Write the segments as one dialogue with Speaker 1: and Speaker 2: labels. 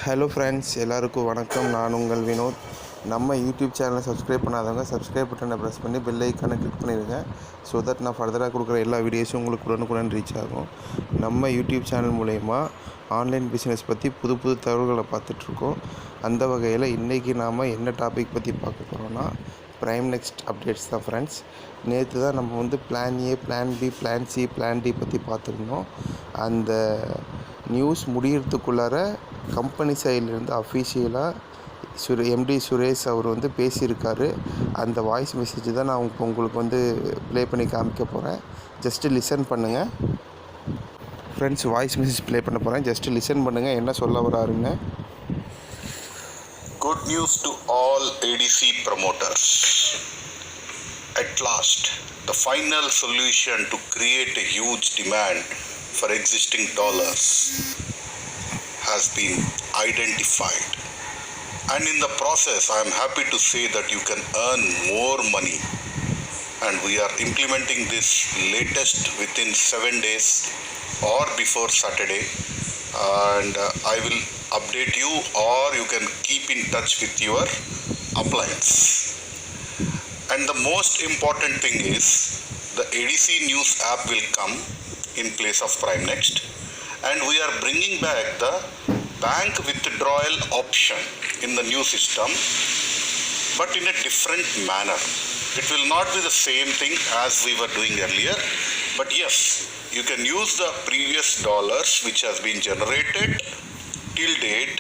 Speaker 1: Hello friends, எல்லாருக்கும் வணக்கம். நான் உங்கள் வினோத். நம்ம யூடியூப் சேனலை சப்ஸ்கிரைப் பண்ணாதவங்க சப்ஸ்கிரைப் பட்டனை ப்ரெஸ் பண்ணி பெல் ஐக்கானை கிளிக் பண்ணிடுங்க. ஸோ தட் நான் ஃபர்தராக கொடுக்குற எல்லா வீடியோஸும் உங்களுக்கு உடனுக்குடன் ரீச் ஆகும். நம்ம யூடியூப் சேனல் மூலயமா ஆன்லைன் பிஸ்னஸ் பற்றி புது புது தகவல்களை பார்த்துட்ருக்கோம். அந்த வகையில் இன்றைக்கி நாம் என்ன டாபிக் பற்றி பார்க்க போகிறோன்னா ப்ரைம் நெக்ஸ்ட் அப்டேட்ஸ் தான் ஃப்ரெண்ட்ஸ். நேற்று தான் நம்ம plan A, plan B, plan C, plan D பற்றி பார்த்துருந்தோம். அந்த நியூஸ் முடிகிறதுக்குள்ளார கம்பெனி சைட்லேருந்து அஃபிஷியலாக எம்டி சுரேஷ் அவர் பேசியிருக்காரு. அந்த வாய்ஸ் மெசேஜ் தான் நான் உங்களுக்கு ப்ளே பண்ணி காமிக்க போகிறேன். ஜஸ்ட்டு லிசன் பண்ணுங்கள் ஃப்ரெண்ட்ஸ். வாய்ஸ் மெசேஜ் ப்ளே பண்ண போகிறேன், ஜஸ்ட்டு லிசன் பண்ணுங்கள் என்ன சொல்ல வராருன்னு.
Speaker 2: Good news to all ADC promoters. At last, the final solution to create a huge demand for existing dollars has been identified. And in the process, I am happy to say that you can earn more money. And we are implementing this latest within 7 days or before Saturday. And I will update you, or you can keep in touch with your appliance. And the most important thing is the ADC News app will come in place of Prime Next, and we are bringing back the bank withdrawal option in the new system, but in a different manner. It will not be the same thing as we were doing earlier, but yes, you can use the previous dollars which has been generated till date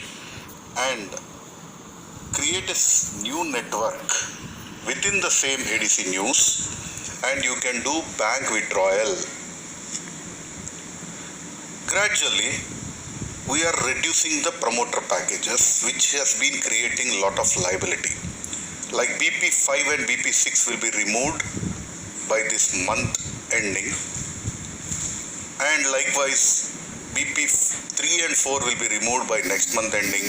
Speaker 2: and create a new network within the same ADC News, and you can do bank withdrawal. Gradually, we are reducing the promoter packages which has been creating a lot of liability. Like BP5 and BP6 will be removed by this month ending, and likewise BP3 and 4 will be removed by next month ending,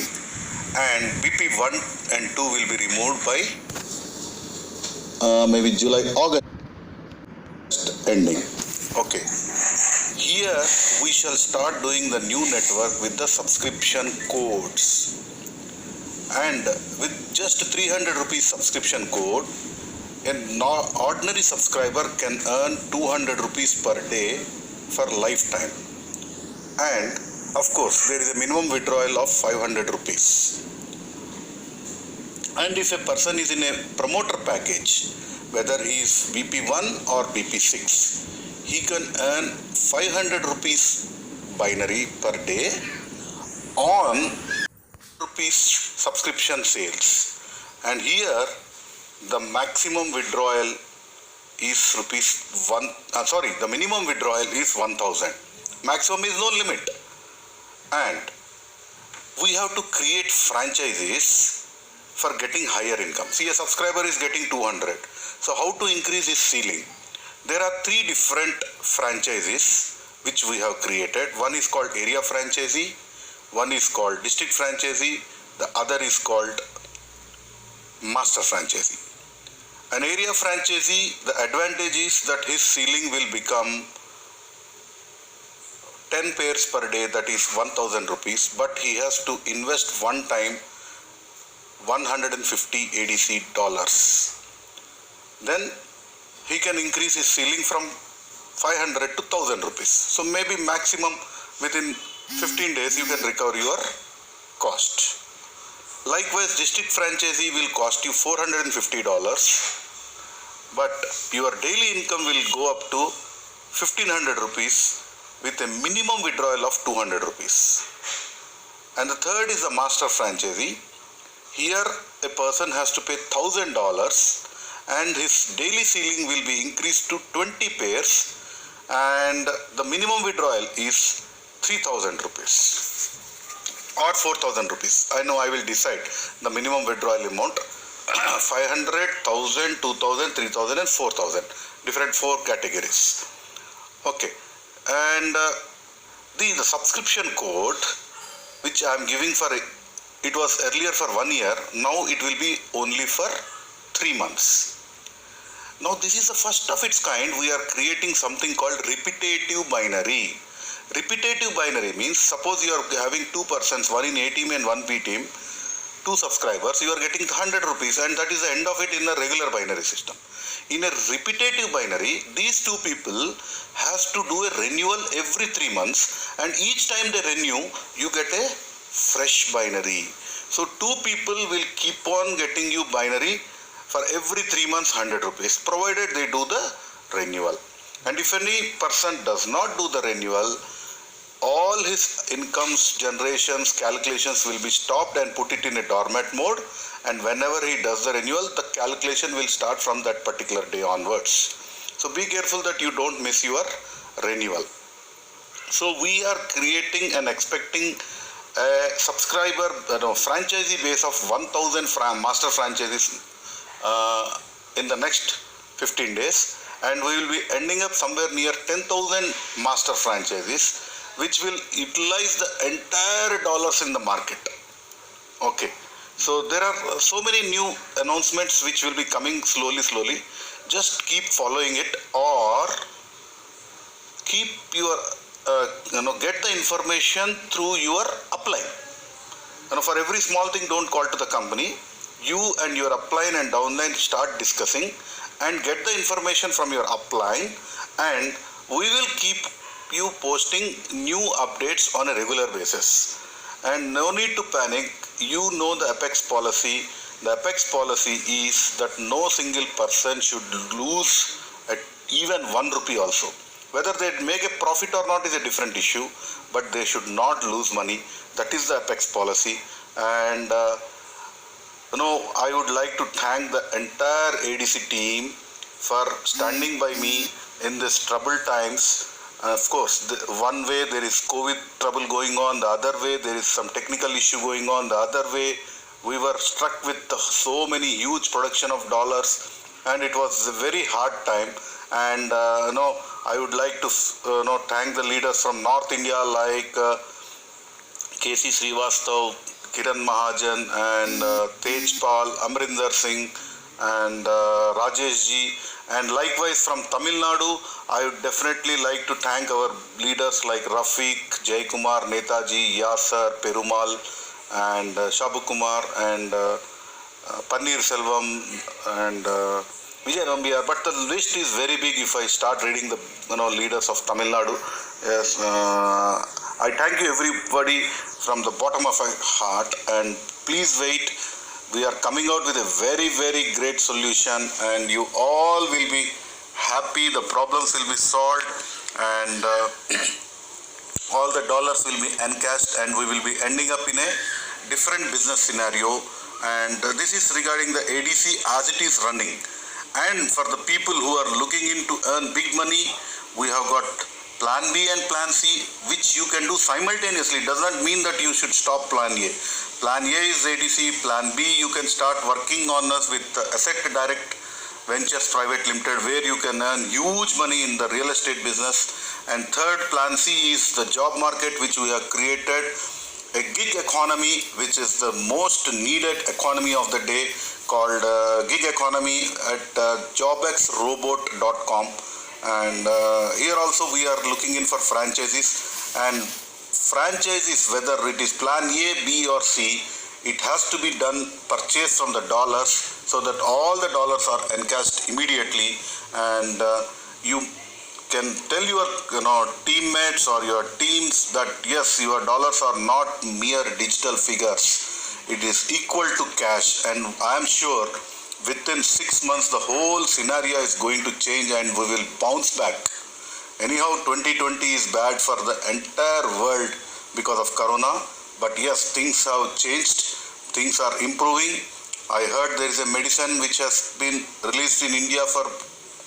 Speaker 2: and BP1 and 2 will be removed by maybe July, August ending. Okay. Here we shall start doing the new network with the subscription codes, and with just 300 rupees subscription code, an ordinary subscriber can earn 200 rupees per day for lifetime. And of course there is a minimum withdrawal of 500 rupees. And if a person is in a promoter package, whether he is BP1 or BP6, he can earn 500 rupees binary per day on rupees subscription sales. And here the maximum withdrawal is the minimum withdrawal is 1000. Maximum is no limit. And we have to create franchises for getting higher income. See, a subscriber is getting 200. So how to increase his ceiling? There are 3 different franchises which we have created. One is called area franchisee, one is called district franchisee, the other is called master franchisee. An area franchisee, the advantage is that his ceiling will become 10 pairs per day, that is 1000 rupees, but he has to invest one time 150 ADC dollars. Then he can increase his ceiling from 500 to 1000 rupees. So maybe maximum within 15 days you can recover your cost. Likewise, district franchisee will cost you $450, but your daily income will go up to 1500 rupees with a minimum withdrawal of 200 rupees. And the third is the master franchisee. Here a person has to pay $1000, and his daily ceiling will be increased to 20 pairs, and the minimum withdrawal is 3000 rupees or 4000 rupees. I know, I will decide the minimum withdrawal amount. 500, 1000, 2000, 3000 and 4000, different 4 categories. Okay. And the subscription code which I am giving for it was earlier for 1 year, now it will be only for 3 months. Now this is the first of its kind. We are creating something called repetitive binary. Repetitive binary means suppose you are having two persons, one in A team and one B team, two subscribers, you are getting 100 rupees, and that is the end of it in a regular binary system. In a repetitive binary, these two people has to do a renewal every 3 months, and each time they renew, you get a fresh binary. So two people will keep on getting you binary for every 3 months 100 rupees, provided they do the renewal. And if any person does not do the renewal, all his incomes, generations, calculations will be stopped and put it in a dormant mode, and whenever he does the renewal, the calculation will start from that particular day onwards. So be careful that you don't miss your renewal. So we are creating and expecting a subscriber, franchisee base of 1000 master franchises in the next 15 days, and we will be ending up somewhere near 10,000 master franchises, which will utilize the entire dollars in the market. Okay, so there are so many new announcements which will be coming slowly. Just keep following it, or keep your get the information through your upline. For every small thing, don't call to the company. You and your upline and downline start discussing and get the information from your upline, and we will keep you posting new updates on a regular basis. And no need to panic. You know the Apex policy. The Apex policy is that no single person should lose at even 1 rupee also. Whether they make a profit or not is a different issue, but they should not lose money. That is the Apex policy. And I would like to thank the entire ADC team for standing by me in this troubled times. Of course, one way there is COVID trouble going on, the other way there is some technical issue going on, the other way we were struck with so many huge production of dollars, and it was a very hard time. And I would like to thank the leaders from North India like KC Srivastav, Kiran Mahajan, and Tejpal, Amrinder Singh, and Rajesh ji. And likewise from Tamil Nadu, I would definitely like to thank our leaders like Rafiq, Jaykumar, Netaji, Yasser, Perumal, and Shabu Kumar, and Panir Selvam, and Vijay Nambiar. But the list is very big if I start reading the leaders of Tamil Nadu. Yes, I thank you everybody from the bottom of my heart, and please wait. We are coming out with a very, very great solution, and you all will be happy. The problems will be solved, and all the dollars will be encashed, and we will be ending up in a different business scenario. And this is regarding the ADC as it is running. And for the people who are looking in to earn big money, we have got Plan B and Plan C, which you can do simultaneously. Does not mean that you should stop Plan A. Plan A is ADC. Plan B, you can start working on us with Asset Direct Ventures Private Limited, where you can earn huge money in the real estate business. And third, Plan C is the job market, which we have created. A gig economy, which is the most needed economy of the day, called gig economy at jobxrobot.com. And here also we are looking in for franchises, and franchises, whether it is Plan A, B or C, it has to be done purchase from the dollars, so that all the dollars are encashed immediately. And you can tell your teammates or your teams that yes, your dollars are not mere digital figures. It is equal to cash, and I am sure within 6 months the whole scenario is going to change, and we will bounce back. Anyhow, 2020 is bad for the entire world because of Corona, but yes, things have changed. Things are improving. I heard there is a medicine which has been released in India for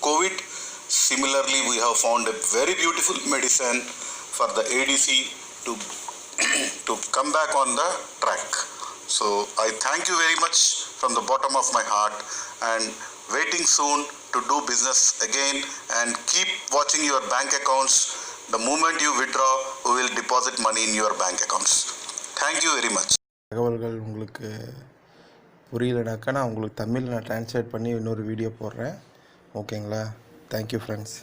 Speaker 2: COVID. Similarly, we have found a very beautiful medicine for the ADC to come back on the track. So I thank you very much from the bottom of my heart, and waiting soon to do business again. And keep watching your bank accounts. The moment you withdraw, we will deposit money in your bank accounts. Thank you very much.
Speaker 1: தகவல்கள் உங்களுக்கு புரியலனாக்கா நான் உங்களுக்கு தமிழில் நான் translate பண்ணி இன்னொரு video போடுறேன். ஓகேங்களா? Thank you friends.